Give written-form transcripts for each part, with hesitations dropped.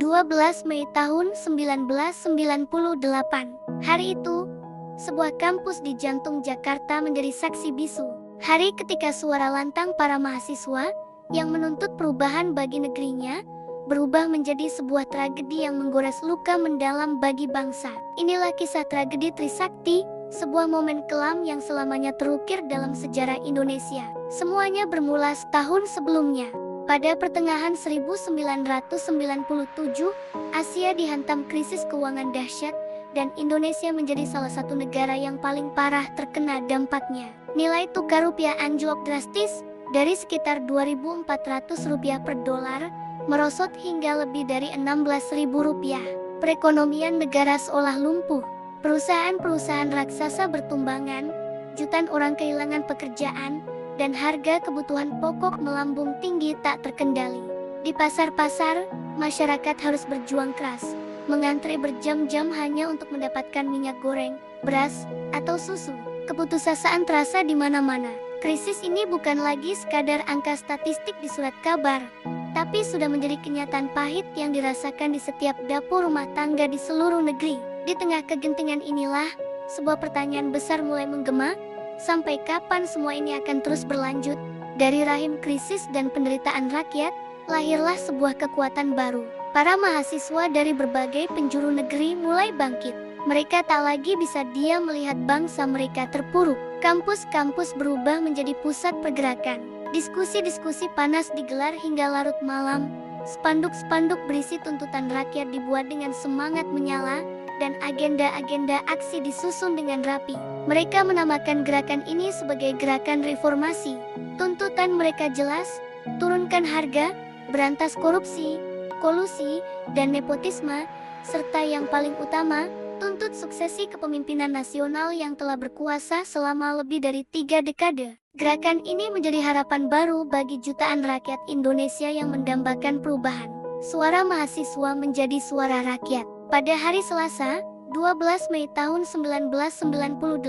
12 Mei tahun 1998. Hari itu, sebuah kampus di jantung Jakarta menjadi saksi bisu. Hari ketika suara lantang para mahasiswa yang menuntut perubahan bagi negerinya berubah menjadi sebuah tragedi yang menggores luka mendalam bagi bangsa. Inilah kisah tragedi Trisakti, sebuah momen kelam yang selamanya terukir dalam sejarah Indonesia. Semuanya bermula setahun sebelumnya. Pada pertengahan 1997, Asia dihantam krisis keuangan dahsyat dan Indonesia menjadi salah satu negara yang paling parah terkena dampaknya. Nilai tukar rupiah anjlok drastis dari sekitar Rp2.400 per dolar merosot hingga lebih dari Rp16.000. Perekonomian negara seolah lumpuh. Perusahaan-perusahaan raksasa bertumbangan, jutaan orang kehilangan pekerjaan, dan harga kebutuhan pokok melambung tinggi tak terkendali. Di pasar-pasar, masyarakat harus berjuang keras, mengantre berjam-jam hanya untuk mendapatkan minyak goreng, beras, atau susu. Keputusasaan terasa di mana-mana. Krisis ini bukan lagi sekadar angka statistik di surat kabar, tapi sudah menjadi kenyataan pahit yang dirasakan di setiap dapur rumah tangga di seluruh negeri. Di tengah kegentingan inilah, sebuah pertanyaan besar mulai menggema, sampai kapan semua ini akan terus berlanjut? Dari rahim krisis dan penderitaan rakyat, lahirlah sebuah kekuatan baru. Para mahasiswa dari berbagai penjuru negeri mulai bangkit. Mereka tak lagi bisa diam melihat bangsa mereka terpuruk. Kampus-kampus berubah menjadi pusat pergerakan. Diskusi-diskusi panas digelar hingga larut malam. Spanduk-spanduk berisi tuntutan rakyat dibuat dengan semangat menyala, dan agenda-agenda aksi disusun dengan rapi. Mereka menamakan gerakan ini sebagai gerakan reformasi. Tuntutan mereka jelas: turunkan harga, berantas korupsi, kolusi, dan nepotisme, serta yang paling utama, tuntut suksesi kepemimpinan nasional yang telah berkuasa selama lebih dari 3 dekade. Gerakan ini menjadi harapan baru bagi jutaan rakyat Indonesia yang mendambakan perubahan. Suara mahasiswa menjadi suara rakyat. Pada hari Selasa, 12 Mei tahun 1998,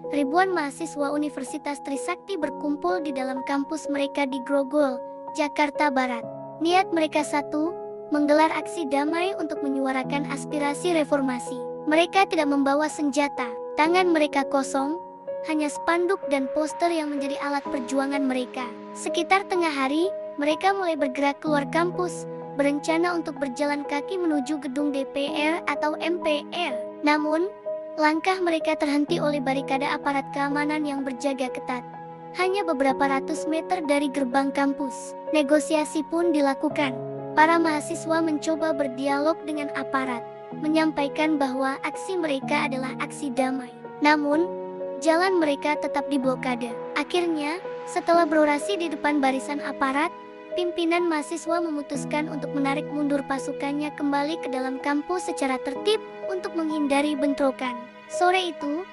ribuan mahasiswa Universitas Trisakti berkumpul di dalam kampus mereka di Grogol, Jakarta Barat. Niat mereka satu, menggelar aksi damai untuk menyuarakan aspirasi reformasi. Mereka tidak membawa senjata, tangan mereka kosong, hanya spanduk dan poster yang menjadi alat perjuangan mereka. Sekitar tengah hari, mereka mulai bergerak keluar kampus, berencana untuk berjalan kaki menuju gedung DPR atau MPR. Namun, langkah mereka terhenti oleh barikade aparat keamanan yang berjaga ketat. Hanya beberapa ratus meter dari gerbang kampus, negosiasi pun dilakukan. Para mahasiswa mencoba berdialog dengan aparat, menyampaikan bahwa aksi mereka adalah aksi damai. Namun, jalan mereka tetap diblokade. Akhirnya, setelah berorasi di depan barisan aparat, pimpinan mahasiswa memutuskan untuk menarik mundur pasukannya kembali ke dalam kampus secara tertib untuk menghindari bentrokan. Sore itu,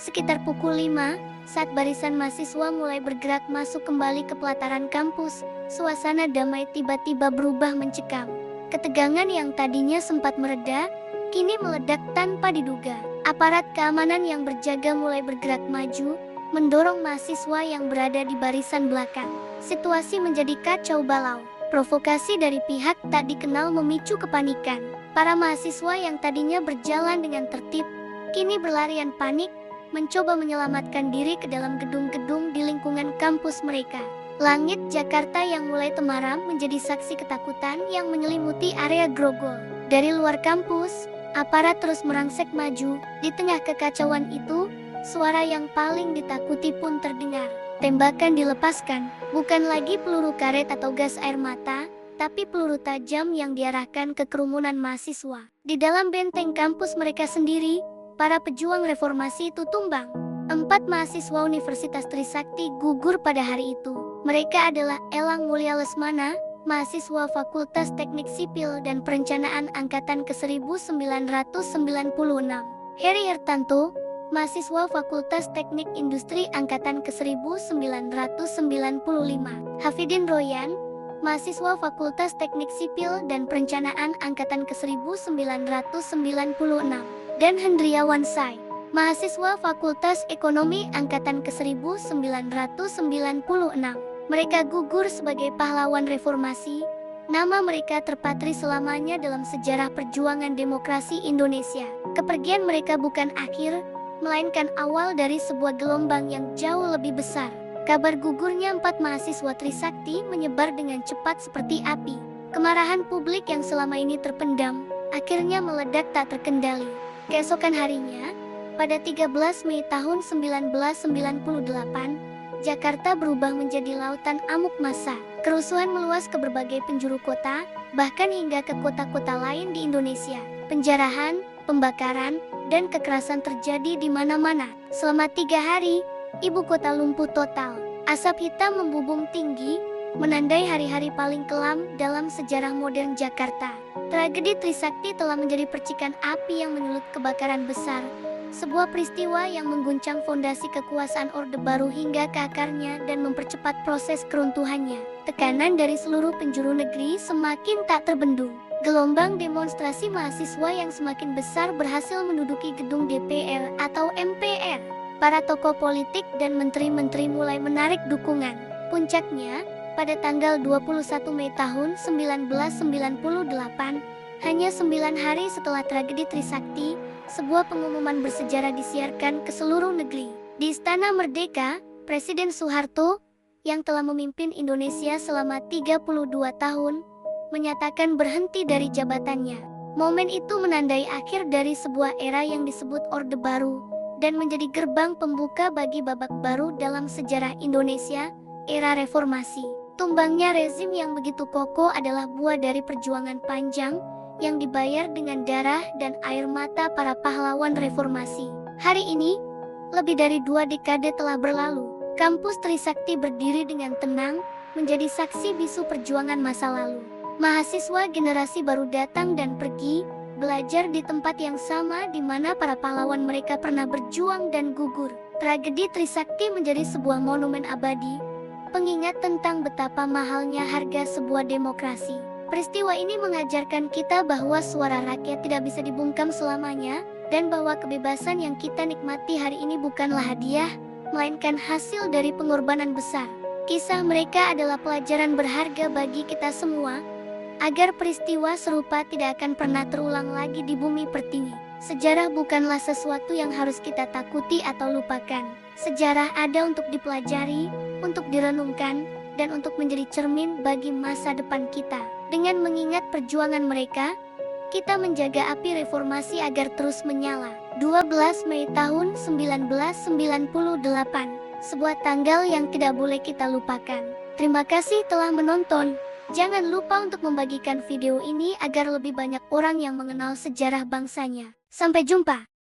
sekitar pukul 5, saat barisan mahasiswa mulai bergerak masuk kembali ke pelataran kampus, suasana damai tiba-tiba berubah mencekam. Ketegangan yang tadinya sempat mereda, kini meledak tanpa diduga. Aparat keamanan yang berjaga mulai bergerak maju, mendorong mahasiswa yang berada di barisan belakang. Situasi menjadi kacau balau. Provokasi dari pihak tak dikenal memicu kepanikan. Para mahasiswa yang tadinya berjalan dengan tertib, kini berlarian panik, mencoba menyelamatkan diri ke dalam gedung-gedung di lingkungan kampus mereka. Langit Jakarta yang mulai temaram menjadi saksi ketakutan yang menyelimuti area Grogol. Dari luar kampus, aparat terus merangsek maju. Di tengah kekacauan itu, suara yang paling ditakuti pun terdengar. Tembakan dilepaskan, bukan lagi peluru karet atau gas air mata, tapi peluru tajam yang diarahkan ke kerumunan mahasiswa. Di dalam benteng kampus mereka sendiri, para pejuang reformasi itu tumbang. 4 mahasiswa Universitas Trisakti gugur pada hari itu. Mereka adalah Elang Mulia Lesmana, mahasiswa Fakultas Teknik Sipil dan Perencanaan Angkatan ke-1996. Heri Hertanto, mahasiswa Fakultas Teknik Industri Angkatan ke-1995. Hafidin Royan, mahasiswa Fakultas Teknik Sipil dan Perencanaan Angkatan ke-1996. Dan Hendriawan Sai, mahasiswa Fakultas Ekonomi Angkatan ke-1996. Mereka gugur sebagai pahlawan reformasi, Nama mereka terpatri selamanya dalam sejarah perjuangan demokrasi Indonesia. Kepergian mereka bukan akhir, melainkan awal dari sebuah gelombang yang jauh lebih besar. Kabar gugurnya 4 mahasiswa Trisakti menyebar dengan cepat seperti api. Kemarahan publik yang selama ini terpendam, akhirnya meledak tak terkendali. Keesokan harinya, pada 13 Mei tahun 1998, Jakarta berubah menjadi lautan amuk massa. Kerusuhan meluas ke berbagai penjuru kota, bahkan hingga ke kota-kota lain di Indonesia. Penjarahan, pembakaran, dan kekerasan terjadi di mana-mana. Selama 3 hari, ibu kota lumpuh total. Asap hitam membubung tinggi, menandai hari-hari paling kelam dalam sejarah modern Jakarta. Tragedi Trisakti telah menjadi percikan api yang menyulut kebakaran besar. Sebuah peristiwa yang mengguncang fondasi kekuasaan Orde Baru hingga ke akarnya dan mempercepat proses keruntuhannya. Tekanan dari seluruh penjuru negeri semakin tak terbendung. Gelombang demonstrasi mahasiswa yang semakin besar berhasil menduduki gedung DPR atau MPR. Para tokoh politik dan menteri-menteri mulai menarik dukungan. Puncaknya, pada tanggal 21 Mei tahun 1998, hanya 9 hari setelah tragedi Trisakti, sebuah pengumuman bersejarah disiarkan ke seluruh negeri. Di Istana Merdeka, Presiden Soeharto, yang telah memimpin Indonesia selama 32 tahun, menyatakan berhenti dari jabatannya. Momen itu menandai akhir dari sebuah era yang disebut Orde Baru, dan menjadi gerbang pembuka bagi babak baru dalam sejarah Indonesia, era reformasi. Tumbangnya rezim yang begitu kokoh adalah buah dari perjuangan panjang, yang dibayar dengan darah dan air mata para pahlawan reformasi. Hari ini, lebih dari 2 dekade telah berlalu. Kampus Trisakti berdiri dengan tenang, menjadi saksi bisu perjuangan masa lalu. Mahasiswa generasi baru datang dan pergi, belajar di tempat yang sama di mana para pahlawan mereka pernah berjuang dan gugur. Tragedi Trisakti menjadi sebuah monumen abadi, pengingat tentang betapa mahalnya harga sebuah demokrasi. Peristiwa ini mengajarkan kita bahwa suara rakyat tidak bisa dibungkam selamanya, dan bahwa kebebasan yang kita nikmati hari ini bukanlah hadiah, melainkan hasil dari pengorbanan besar. Kisah mereka adalah pelajaran berharga bagi kita semua, agar peristiwa serupa tidak akan pernah terulang lagi di bumi pertiwi. Sejarah bukanlah sesuatu yang harus kita takuti atau lupakan. Sejarah ada untuk dipelajari, untuk direnungkan, dan untuk menjadi cermin bagi masa depan kita. Dengan mengingat perjuangan mereka, kita menjaga api reformasi agar terus menyala. 12 Mei tahun 1998, sebuah tanggal yang tidak boleh kita lupakan. Terima kasih telah menonton. Jangan lupa untuk membagikan video ini agar lebih banyak orang yang mengenal sejarah bangsanya. Sampai jumpa.